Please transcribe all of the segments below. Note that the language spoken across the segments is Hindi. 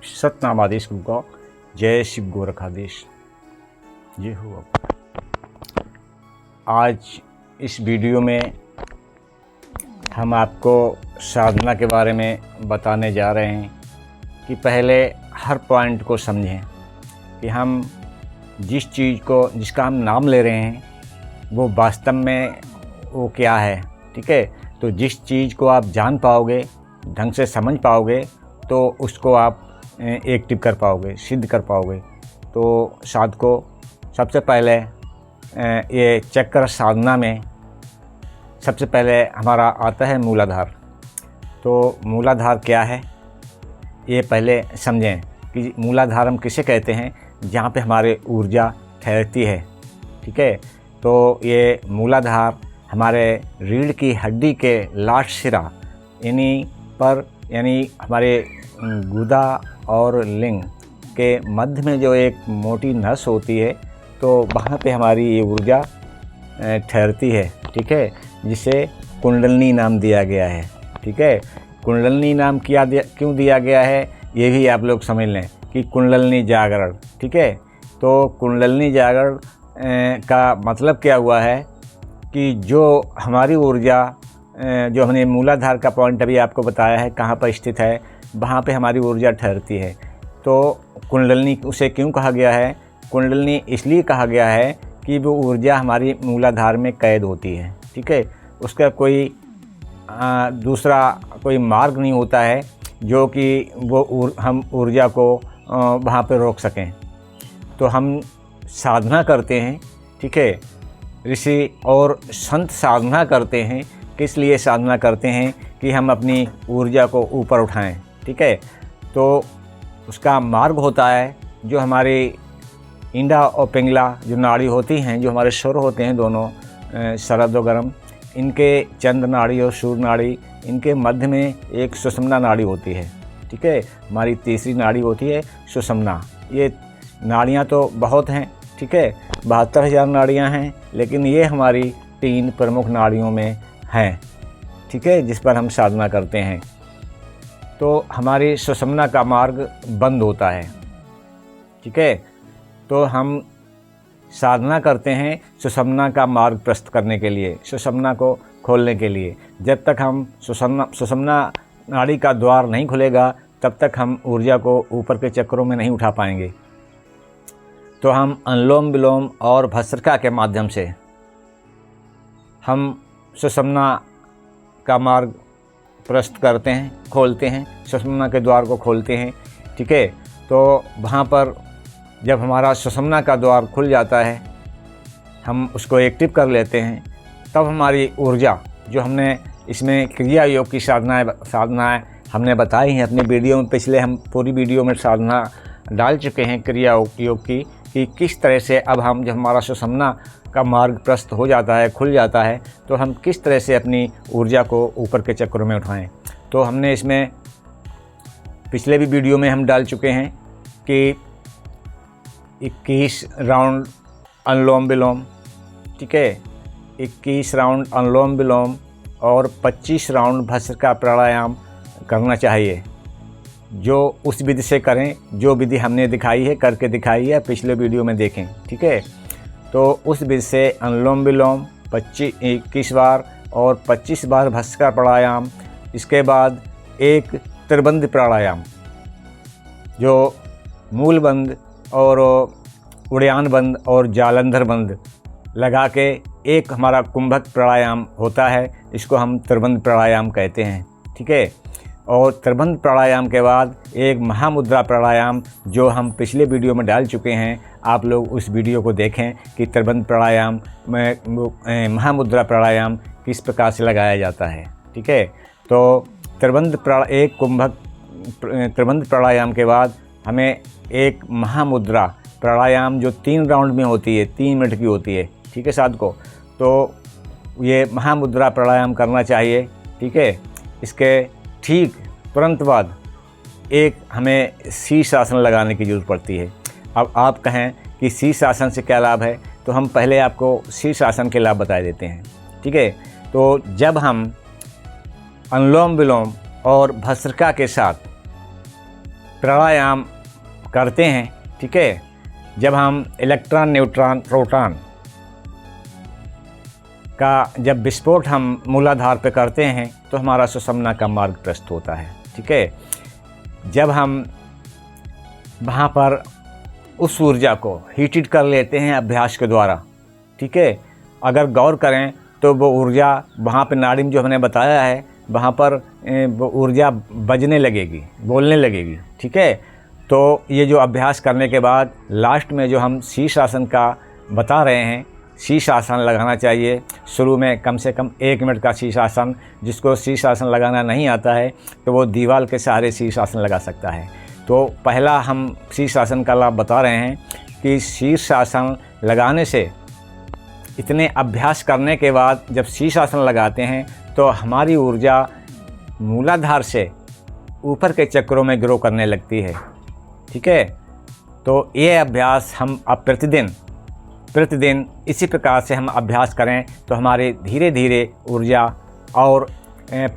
सतनामादेश गुरुका जय शिव गोरखाधीश जय हो। आज इस वीडियो में हम आपको साधना के बारे में बताने जा रहे हैं कि पहले हर पॉइंट को समझें कि हम जिस चीज़ को जिसका हम नाम ले रहे हैं वो वास्तव में वो क्या है। ठीक है, तो जिस चीज़ को आप जान पाओगे, ढंग से समझ पाओगे, तो उसको आप एक्टिव कर पाओगे, सिद्ध कर पाओगे। तो साधको सबसे पहले ये चक्र साधना में सबसे पहले हमारा आता है मूलाधार। तो मूलाधार क्या है ये पहले समझें कि मूलाधार हम किसे कहते हैं, जहाँ पे हमारे ऊर्जा ठहरती है। ठीक है, तो ये मूलाधार हमारे रीढ़ की हड्डी के लास्ट सिरा यानी हमारे गुदा और लिंग के मध्य में जो एक मोटी नस होती है, तो वहाँ पे हमारी ये ऊर्जा ठहरती है। ठीक है, जिसे कुंडलनी नाम दिया गया है। ठीक है, कुंडलनी नाम क्यों दिया गया है ये भी आप लोग समझ लें कि कुंडलनी जागरण। ठीक है, तो कुंडलनी जागरण का मतलब क्या हुआ है कि जो हमारी ऊर्जा जो हमने मूलाधार का पॉइंट अभी आपको बताया है कहाँ पर स्थित है, वहाँ पे हमारी ऊर्जा ठहरती है। तो कुंडलनी उसे क्यों कहा गया है? कुंडलनी इसलिए कहा गया है कि वो ऊर्जा हमारी मूलाधार में कैद होती है। ठीक है, उसका कोई दूसरा कोई मार्ग नहीं होता है जो कि वो हम ऊर्जा को वहाँ पे रोक सकें। तो हम साधना करते हैं। ठीक है, ऋषि और संत साधना करते हैं। किस लिए साधना करते हैं? कि हम अपनी ऊर्जा को ऊपर उठाएं। ठीक है, तो उसका मार्ग होता है जो हमारे इंडा और पिंगला जो नाड़ी होती हैं, जो हमारे स्वर होते हैं दोनों शरद और गर्म, इनके चंद्र नाड़ी और सूर्य नाड़ी, इनके मध्य में एक सुषुम्ना नाड़ी होती है। ठीक है, हमारी तीसरी नाड़ी होती है सुषुम्ना। ये नाड़ियाँ तो बहुत हैं। ठीक है, 72,000 नाड़ियाँ हैं, लेकिन ये हमारी 3 प्रमुख नाड़ियों में हैं। ठीक है, जिस पर हम साधना करते हैं। तो हमारी सुषुम्ना का मार्ग बंद होता है। ठीक है, तो हम साधना करते हैं सुषुम्ना का मार्ग प्रशस्त करने के लिए, सुषुम्ना को खोलने के लिए। जब तक हम सुषुम्ना नाड़ी का द्वार नहीं खुलेगा, तब तक हम ऊर्जा को ऊपर के चक्रों में नहीं उठा पाएंगे। तो हम अनुलोम विलोम और भस्त्रिका के माध्यम से हम सुषुम्ना का मार्ग प्रशस्त करते हैं, खोलते हैं, सुषुम्ना के द्वार को खोलते हैं। ठीक है, तो वहाँ पर जब हमारा सुषुम्ना का द्वार खुल जाता है, हम उसको एक्टिव कर लेते हैं, तब हमारी ऊर्जा जो हमने इसमें क्रिया योग की साधनाएँ हमने बताई हैं अपनी वीडियो में। पिछले हम पूरी वीडियो में साधना डाल चुके हैं क्रिया योग की, कि किस तरह से अब हम जब हमारा सुषुम्ना का मार्ग प्रशस्त हो जाता है, खुल जाता है, तो हम किस तरह से अपनी ऊर्जा को ऊपर के चक्रों में उठाएं। तो हमने इसमें पिछले भी वीडियो में हम डाल चुके हैं कि 21 राउंड अनुलोम विलोम। ठीक है, 21 राउंड अनुलोम विलोम और 25 राउंड भस्त्रिका प्राणायाम करना चाहिए। जो उस विधि से करें जो विधि हमने दिखाई है, करके दिखाई है, पिछले वीडियो में देखें। ठीक है, तो उस विधि से अनुलोम विलोम 21 बार और 25 बार भस्त्रिका प्राणायाम। इसके बाद एक त्रिबंध प्राणायाम, जो मूल बंद और उड़ान बंद और जालंधर बंद लगा के एक हमारा कुंभक प्राणायाम होता है, इसको हम त्रिबंध प्राणायाम कहते हैं। ठीक है, और त्रिबंध प्राणायाम के बाद एक महामुद्रा प्राणायाम जो हम पिछले वीडियो में डाल चुके हैं। आप लोग उस वीडियो को देखें कि त्रिबंध प्राणायाम में महामुद्रा प्राणायाम किस प्रकार से लगाया जाता है। ठीक है, तो त्रिबंध प्राणायाम के बाद हमें एक महामुद्रा प्राणायाम जो 3 राउंड में होती है, 3 मिनट की होती है। ठीक है साधको, तो ये महामुद्रा प्राणायाम करना चाहिए। ठीक है, इसके ठीक तुरंत बाद एक हमें शीर्ष आसन लगाने की ज़रूरत पड़ती है। अब आप कहें कि शीर्ष आसन से क्या लाभ है, तो हम पहले आपको शीर्ष आसन के लाभ बता देते हैं। ठीक है, तो जब हम अनुलोम विलोम और भस्त्रिका के साथ प्राणायाम करते हैं, ठीक है, जब हम इलेक्ट्रॉन, न्यूट्रॉन, प्रोटॉन का जब विस्फोट हम मूलाधार पे करते हैं तो हमारा सुषुम्ना का मार्ग प्रशस्त होता है, ठीक है। जब हम वहाँ पर उस ऊर्जा को हीटेड कर लेते हैं अभ्यास के द्वारा, ठीक है, अगर गौर करें तो वो ऊर्जा वहाँ पे नाड़ी में जो हमने बताया है वहाँ पर वो ऊर्जा बजने लगेगी, बोलने लगेगी, ठीक है। तो ये जो अभ्यास करने के बाद लास्ट में जो हम शीर्ष आसन का बता रहे हैं, शीर्ष आसन लगाना चाहिए। शुरू में कम से कम 1 मिनट का शीर्ष आसन, जिसको शीर्ष आसन लगाना नहीं आता है तो वो दीवार के सहारे शीर्ष आसन लगा सकता है। तो पहला हम शीर्ष आसन का लाभ बता रहे हैं कि शीर्ष आसन लगाने से, इतने अभ्यास करने के बाद जब शीर्ष आसन लगाते हैं तो हमारी ऊर्जा मूलाधार से ऊपर के चक्रों में ग्रो करने लगती है, ठीक है। तो ये अभ्यास हम अब प्रतिदिन इसी प्रकार से हम अभ्यास करें तो हमारे धीरे धीरे ऊर्जा और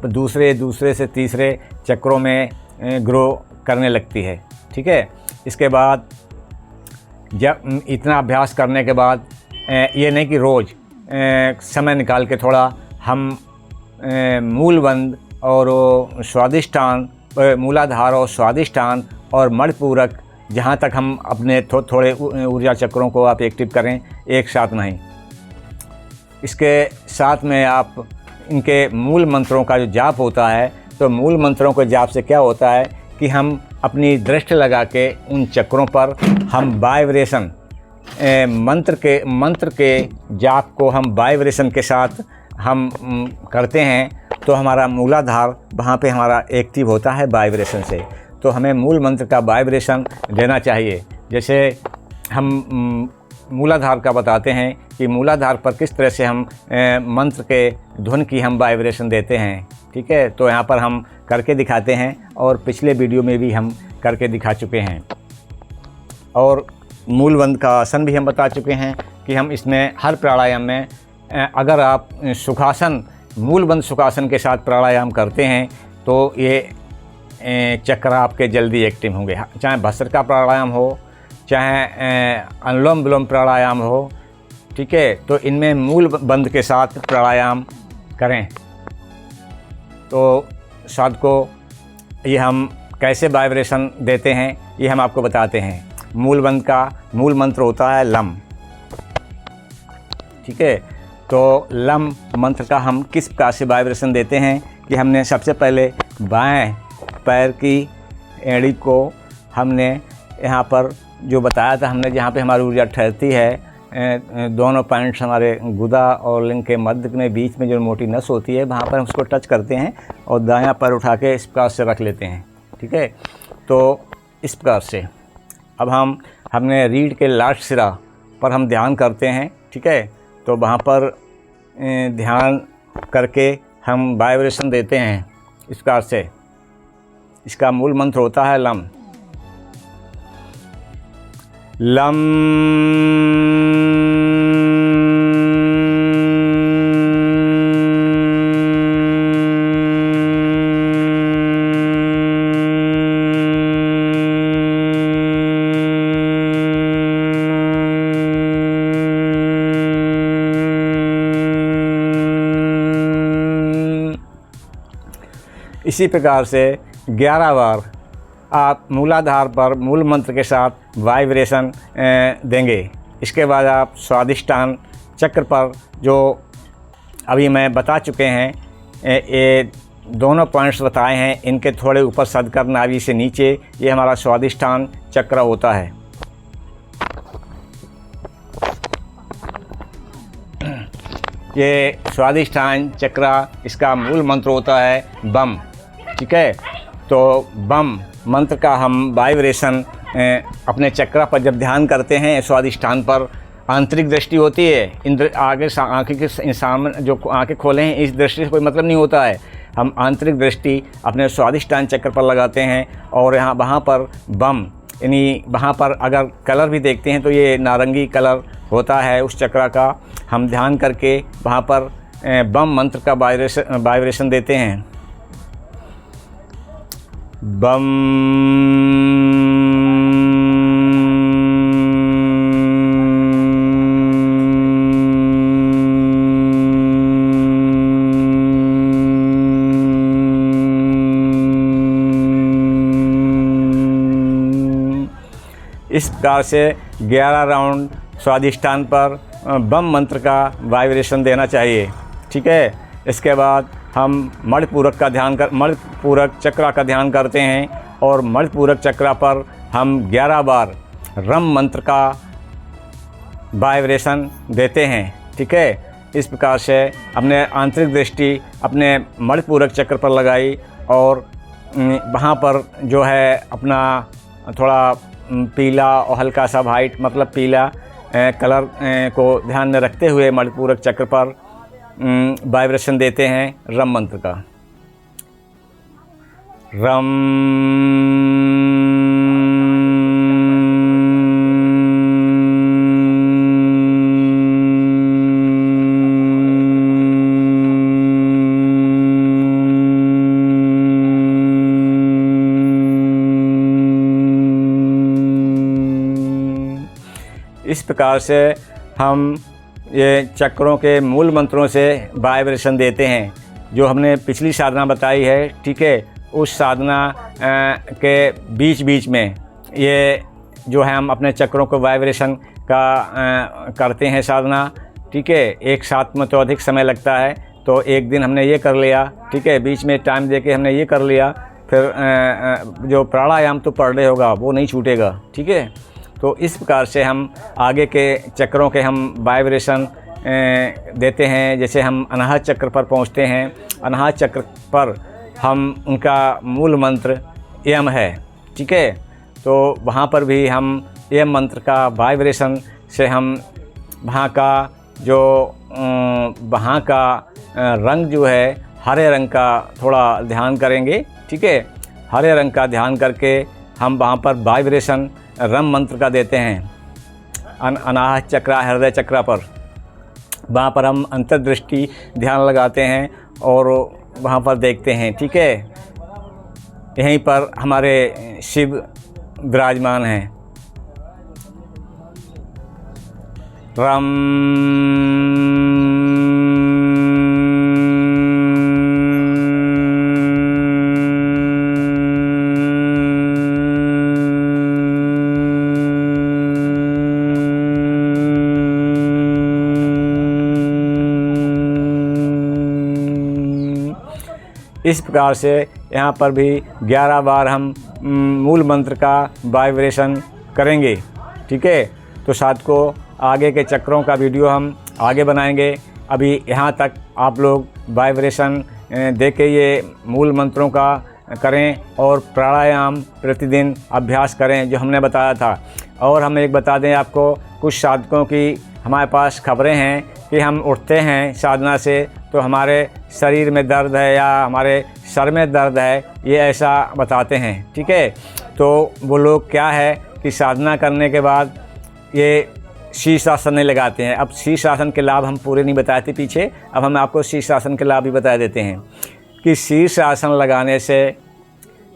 दूसरे से तीसरे चक्रों में ग्रो करने लगती है, ठीक है। इसके बाद जब इतना अभ्यास करने के बाद ये नहीं कि रोज़ समय निकाल के थोड़ा हम मूलबंध और स्वादिष्टान, मूलाधार और स्वादिष्टान और मणिपूरक, जहाँ तक हम अपने थोड़े ऊर्जा चक्रों को आप एक्टिव करें, एक साथ नहीं। इसके साथ में आप इनके मूल मंत्रों का जो जाप होता है, तो मूल मंत्रों के जाप से क्या होता है कि हम अपनी दृष्टि लगा के उन चक्रों पर हम वाइब्रेशन, मंत्र के जाप को हम वाइब्रेशन के साथ हम करते हैं तो हमारा मूलाधार वहाँ पे हमारा एक्टिव होता है वाइब्रेशन से। तो हमें मूल मंत्र का वाइब्रेशन देना चाहिए। जैसे हम मूलाधार का बताते हैं कि मूलाधार पर किस तरह से हम मंत्र के धुन की हम वाइब्रेशन देते हैं, ठीक है। तो यहाँ पर हम करके दिखाते हैं और पिछले वीडियो में भी हम करके दिखा चुके हैं। और मूलबंध का आसन भी हम बता चुके हैं कि हम इसमें हर प्राणायाम में अगर आप सुखासन, मूलबंध सुखासन के साथ प्राणायाम करते हैं तो ये चक्र आपके जल्दी एक्टिव होंगे। चाहे भस्त्रिका प्राणायाम हो, चाहे अनुलोम विलोम प्राणायाम हो, ठीक है। तो इनमें मूल बंध के साथ प्राणायाम करें तो साथ को ये हम कैसे वाइब्रेशन देते हैं ये हम आपको बताते हैं। मूल बंध का मूल मंत्र होता है लम, ठीक है। तो लम मंत्र का हम किस प्रकार से वाइब्रेशन देते हैं कि हमने सबसे पहले बाएं पैर की एड़ी को हमने यहाँ पर जो बताया था हमने, जहाँ पे हमारी ऊर्जा ठहरती है, दोनों पॉइंट्स हमारे गुदा और लिंग के मध्य में बीच में जो मोटी नस होती है वहाँ पर हम उसको टच करते हैं और दायां पैर उठा के इस प्रकार से रख लेते हैं, ठीक है। तो इस प्रकार से अब हमने रीढ़ के लास्ट सिरा पर हम ध्यान करते हैं, ठीक है। तो वहाँ पर ध्यान करके हम वाइब्रेशन देते हैं इस प्रकार से। इसका मूल मंत्र होता है लम। लम इसी प्रकार से 11 बार आप मूलाधार पर मूल मंत्र के साथ वाइब्रेशन देंगे। इसके बाद आप स्वादिष्टान चक्र पर जो अभी मैं बता चुके हैं, ये दोनों पॉइंट्स बताए हैं, इनके थोड़े ऊपर सदकर नाभि से नीचे ये हमारा स्वादिष्टान चक्र होता है। ये स्वादिष्टान चक्र, इसका मूल मंत्र होता है बम, ठीक है। तो बम मंत्र का हम वाइब्रेशन अपने चक्र पर जब ध्यान करते हैं, स्वादिष्टान पर आंतरिक दृष्टि होती है। इन आगे आँखें के सामने जो आँखें खोले हैं इस दृष्टि से कोई मतलब नहीं होता है। हम आंतरिक दृष्टि अपने स्वादिष्टान चक्र पर लगाते हैं और वहाँ पर बम, यानी वहाँ पर अगर कलर भी देखते हैं तो ये नारंगी कलर होता है उस चक्र का। हम ध्यान करके वहाँ पर बम मंत्र का वाइब्रेशन देते हैं। बम इस प्रकार से 11 राउंड स्वादिष्टान पर बम मंत्र का वाइब्रेशन देना चाहिए। ठीक है। इसके बाद हम मणिपूरक चक्र का ध्यान करते हैं और मणिपूरक चक्र पर हम 11 बार रम मंत्र का वाइब्रेशन देते हैं। ठीक है। इस प्रकार से अपने आंतरिक दृष्टि अपने मणिपूरक चक्र पर लगाई और वहाँ पर जो है अपना थोड़ा पीला और हल्का सा वाइट मतलब पीला कलर को ध्यान में रखते हुए मणिपूरक चक्र पर वाइब्रेशन देते हैं रम मंत्र का। रम इस प्रकार से हम ये चक्रों के मूल मंत्रों से वाइब्रेशन देते हैं। जो हमने पिछली साधना बताई है, ठीक है, उस साधना के बीच बीच में ये जो है हम अपने चक्रों को वाइब्रेशन का करते हैं साधना। ठीक है। एक साथ में तो अधिक समय लगता है, तो एक दिन हमने ये कर लिया। ठीक है। बीच में टाइम देके हमने ये कर लिया, फिर जो प्राणायाम तो पर डे होगा वो नहीं छूटेगा। ठीक है। तो इस प्रकार से हम आगे के चक्रों के हम वाइब्रेशन देते हैं। जैसे हम अनाहत चक्र पर पहुंचते हैं, अनाहत चक्र पर हम उनका मूल मंत्र यम है। ठीक है। तो वहाँ पर भी हम यम मंत्र का वाइब्रेशन से हम वहाँ का जो वहाँ का रंग जो है हरे रंग का थोड़ा ध्यान करेंगे। ठीक है। हरे रंग का ध्यान करके हम वहाँ पर वाइब्रेशन रम मंत्र का देते हैं अनाहत चक्र हृदय चक्र पर। वहाँ पर हम अंतर्दृष्टि ध्यान लगाते हैं और वहाँ पर देखते हैं। ठीक है। यहीं पर हमारे शिव विराजमान हैं। रम इस प्रकार से यहाँ पर भी 11 बार हम मूल मंत्र का वाइब्रेशन करेंगे। ठीक है। तो साथ को आगे के चक्रों का वीडियो हम आगे बनाएंगे। अभी यहाँ तक आप लोग वाइब्रेशन दे के ये मूल मंत्रों का करें और प्राणायाम प्रतिदिन अभ्यास करें जो हमने बताया था। और हम एक बता दें आपको, कुछ साधकों की हमारे पास खबरें हैं कि हम उठते हैं साधना से तो हमारे शरीर में दर्द है या हमारे सर में दर्द है, ये ऐसा बताते हैं। ठीक है। तो वो लोग क्या है कि साधना करने के बाद ये शीर्षासन नहीं लगाते हैं। अब शीर्षासन के लाभ हम पूरे नहीं बताए थे पीछे, अब हम आपको शीर्षासन के लाभ भी बता देते हैं कि शीर्षासन लगाने से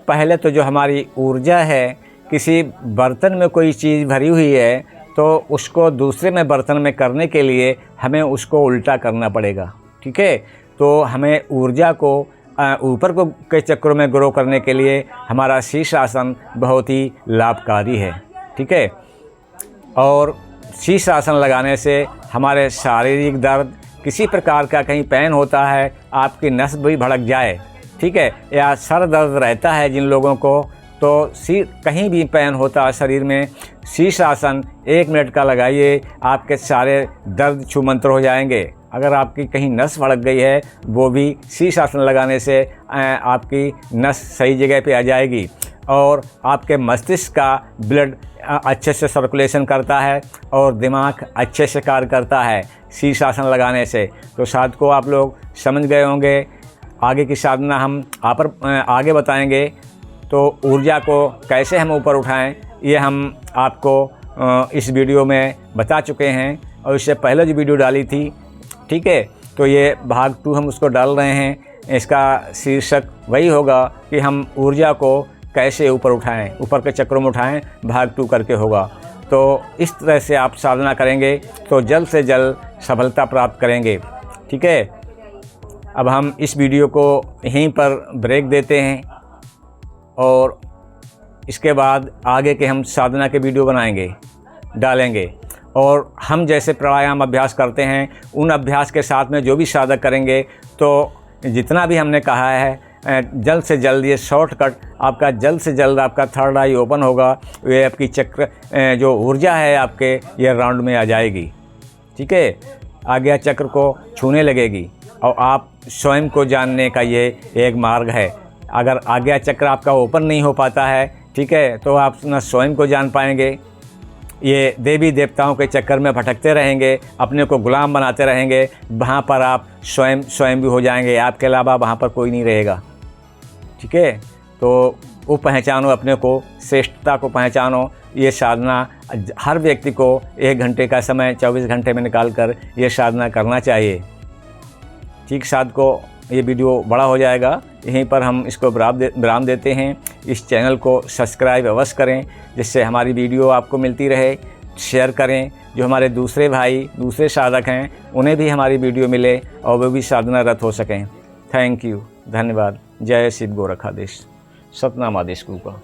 पहले तो जो हमारी ऊर्जा है, किसी बर्तन में कोई चीज़ भरी हुई है तो उसको दूसरे में बर्तन में करने के लिए हमें उसको उल्टा करना पड़ेगा। ठीक है। तो हमें ऊर्जा को ऊपर को के चक्रों में ग्रो करने के लिए हमारा शीर्षासन बहुत ही लाभकारी है। ठीक है। और शीर्षासन लगाने से हमारे शारीरिक दर्द, किसी प्रकार का कहीं पेन होता है, आपकी नस भी भड़क जाए, ठीक है, या सर दर्द रहता है जिन लोगों को, तो कहीं भी पेन होता है शरीर में, शीर्षासन 1 मिनट का लगाइए, आपके सारे दर्द छूमंतर हो जाएंगे। अगर आपकी कहीं नस भड़क गई है, वो भी शीर्षासन लगाने से आपकी नस सही जगह पे आ जाएगी और आपके मस्तिष्क का ब्लड अच्छे से सर्कुलेशन करता है और दिमाग अच्छे से कार्य करता है शीर्षासन लगाने से। तो शायद को आप लोग समझ गए होंगे। आगे की साधना हम आगे बताएंगे। तो ऊर्जा को कैसे हम ऊपर उठाएं, ये हम आपको इस वीडियो में बता चुके हैं और इससे पहले जो वीडियो डाली थी, ठीक है, तो ये भाग 2 हम उसको डाल रहे हैं। इसका शीर्षक वही होगा कि हम ऊर्जा को कैसे ऊपर उठाएं, ऊपर के चक्रों में उठाएं, भाग 2 करके होगा। तो इस तरह से आप साधना करेंगे तो जल्द से जल्द सफलता प्राप्त करेंगे। ठीक है। अब हम इस वीडियो को यहीं पर ब्रेक देते हैं और इसके बाद आगे के हम साधना के वीडियो बनाएंगे, डालेंगे। और हम जैसे प्राणायाम अभ्यास करते हैं, उन अभ्यास के साथ में जो भी साधक करेंगे, तो जितना भी हमने कहा है जल्द से जल्द ये शॉर्टकट आपका, जल्द से जल्द आपका थर्ड आई ओपन होगा। ये आपकी चक्र जो ऊर्जा है आपके, ये राउंड में आ जाएगी। ठीक है, आज्ञा चक्र को छूने लगेगी और आप स्वयं को जानने का ये एक मार्ग है। अगर आज्ञा चक्र आपका ओपन नहीं हो पाता है, ठीक है, तो आप न स्वयं को जान पाएंगे, ये देवी देवताओं के चक्कर में भटकते रहेंगे, अपने को गुलाम बनाते रहेंगे। वहाँ पर आप स्वयं भी हो जाएंगे, आपके अलावा वहाँ पर कोई नहीं रहेगा। ठीक है, तो वो पहचानो अपने को, श्रेष्ठता को पहचानो। ये साधना हर व्यक्ति को 1 घंटे का समय 24 घंटे में निकाल कर ये साधना करना चाहिए। ठीक, साधकों, ये वीडियो बड़ा हो जाएगा, यहीं पर हम इसको विराम देते हैं। इस चैनल को सब्सक्राइब अवश्य करें, जिससे हमारी वीडियो आपको मिलती रहे। शेयर करें, जो हमारे दूसरे भाई, दूसरे साधक हैं, उन्हें भी हमारी वीडियो मिले और वे भी साधनारत हो सकें। थैंक यू, धन्यवाद। जय शिव गोरखाधीश, सतनाम आदेश गुरु का।